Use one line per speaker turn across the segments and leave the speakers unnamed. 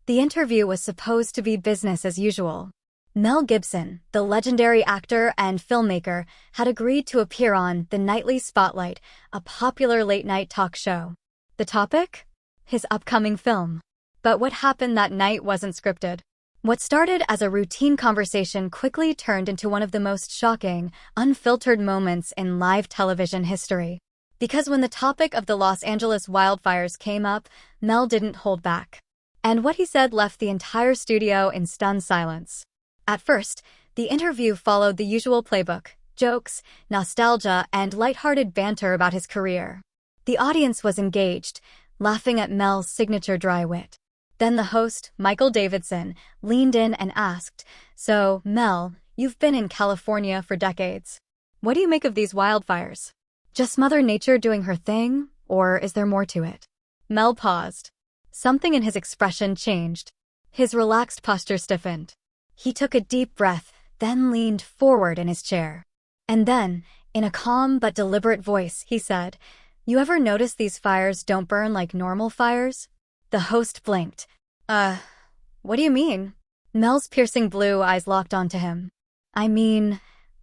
The interview was supposed to be business as usual. Mel Gibson, the legendary actor and filmmaker, had agreed to appear on The Nightly Spotlight, a popular late-night talk show. The topic? His upcoming film. But what happened that night wasn't scripted. What started as a routine conversation quickly turned into one of the most shocking, unfiltered moments in live television history. Because when the topic of the Los Angeles wildfires came up, Mel didn't hold back. And what he said left the entire studio in stunned silence. At first, the interview followed the usual playbook: jokes, nostalgia, and lighthearted banter about his career. The audience was engaged, laughing at Mel's signature dry wit. Then the host, Michael Davidson, leaned in and asked, "So, Mel, you've been in California for decades. What do you make of these wildfires? Just Mother Nature doing her thing, or is there more to it?" Mel paused. Something in his expression changed. His relaxed posture stiffened. He took a deep breath, then leaned forward in his chair. And then, in a calm but deliberate voice, he said, "You ever notice these fires don't burn like normal fires?" The host blinked. What do you mean?" Mel's piercing blue eyes locked onto him. "I mean,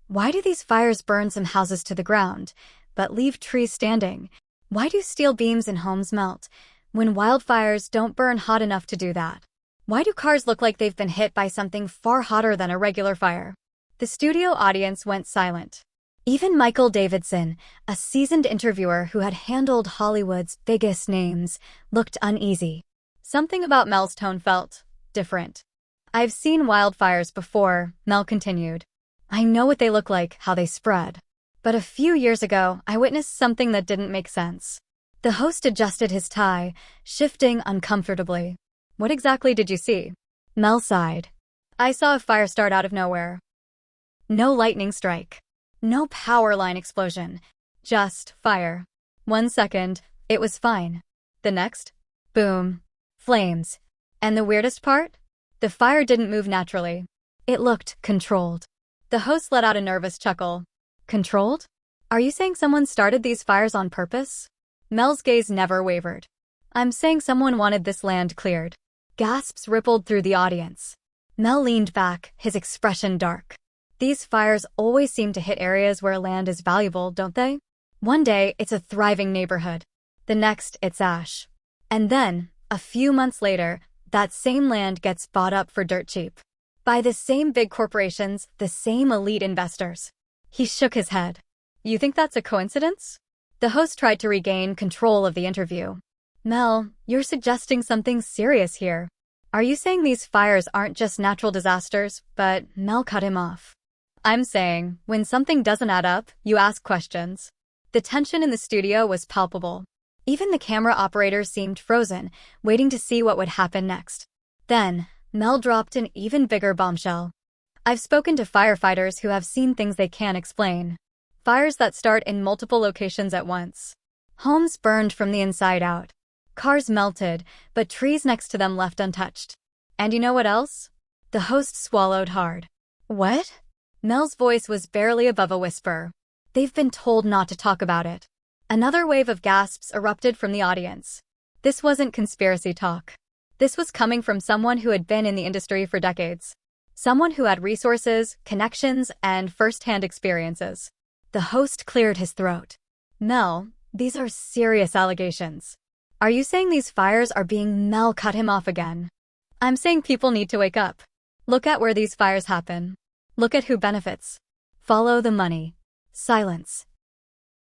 why do these fires burn some houses to the ground, but leave trees standing? Why do steel beams in homes melt, when wildfires don't burn hot enough to do that? Why do cars look like they've been hit by something far hotter than a regular fire?" The studio audience went silent. Even Michael Davidson, a seasoned interviewer who had handled Hollywood's biggest names, looked uneasy. Something about Mel's tone felt different. "I've seen wildfires before," Mel continued. "I know what they look like, how they spread. But a few years ago, I witnessed something that didn't make sense." The host adjusted his tie, shifting uncomfortably. "What exactly did you see?" Mel sighed. "I saw a fire start out of nowhere. No lightning strike. No power line explosion. Just fire. 1 second, it was fine. The next, boom. Flames. And the weirdest part? The fire didn't move naturally. It looked controlled." The host let out a nervous chuckle. "Controlled? Are you saying someone started these fires on purpose?" Mel's gaze never wavered. "I'm saying someone wanted this land cleared." Gasps rippled through the audience. Mel leaned back, his expression dark. "These fires always seem to hit areas where land is valuable, don't they? One day, it's a thriving neighborhood. The next, it's ash. And then, a few months later, that same land gets bought up for dirt cheap. By the same big corporations, the same elite investors." He shook his head. "You think that's a coincidence?" The host tried to regain control of the interview. "Mel, you're suggesting something serious here. Are you saying these fires aren't just natural disasters?" But Mel cut him off. "I'm saying, when something doesn't add up, you ask questions." The tension in the studio was palpable. Even the camera operators seemed frozen, waiting to see what would happen next. Then, Mel dropped an even bigger bombshell. "I've spoken to firefighters who have seen things they can't explain. Fires that start in multiple locations at once. Homes burned from the inside out. Cars melted, but trees next to them left untouched. And you know what else?" The host swallowed hard. "What?" Mel's voice was barely above a whisper. "They've been told not to talk about it." Another wave of gasps erupted from the audience. This wasn't conspiracy talk. This was coming from someone who had been in the industry for decades. Someone who had resources, connections, and first-hand experiences. The host cleared his throat. "Mel, these are serious allegations. Are you saying these fires are being—" Mel cut him off again. "I'm saying people need to wake up. Look at where these fires happen. Look at who benefits. Follow the money." Silence.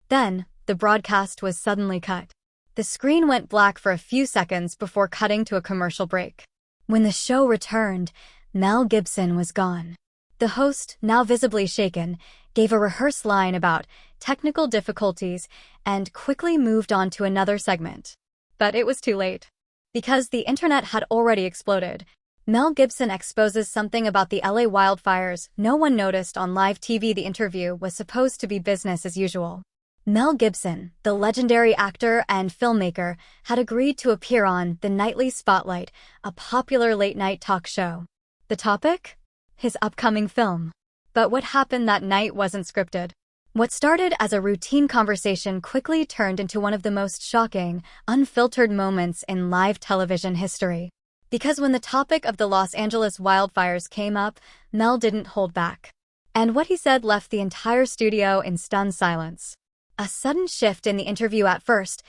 Then, the broadcast was suddenly cut. The screen went black for a few seconds before cutting to a commercial break. When the show returned, Mel Gibson was gone. The host, now visibly shaken, gave a rehearsed line about technical difficulties and quickly moved on to another segment. But it was too late. Because the internet had already exploded, Mel Gibson exposes something about the LA wildfires no one noticed on live TV. The interview was supposed to be business as usual. Mel Gibson, the legendary actor and filmmaker, had agreed to appear on The Nightly Spotlight, a popular late-night talk show. The topic? His upcoming film. But what happened that night wasn't scripted. What started as a routine conversation quickly turned into one of the most shocking, unfiltered moments in live television history. Because when the topic of the Los Angeles wildfires came up, Mel didn't hold back. And what he said left the entire studio in stunned silence. A sudden shift in the interview at first,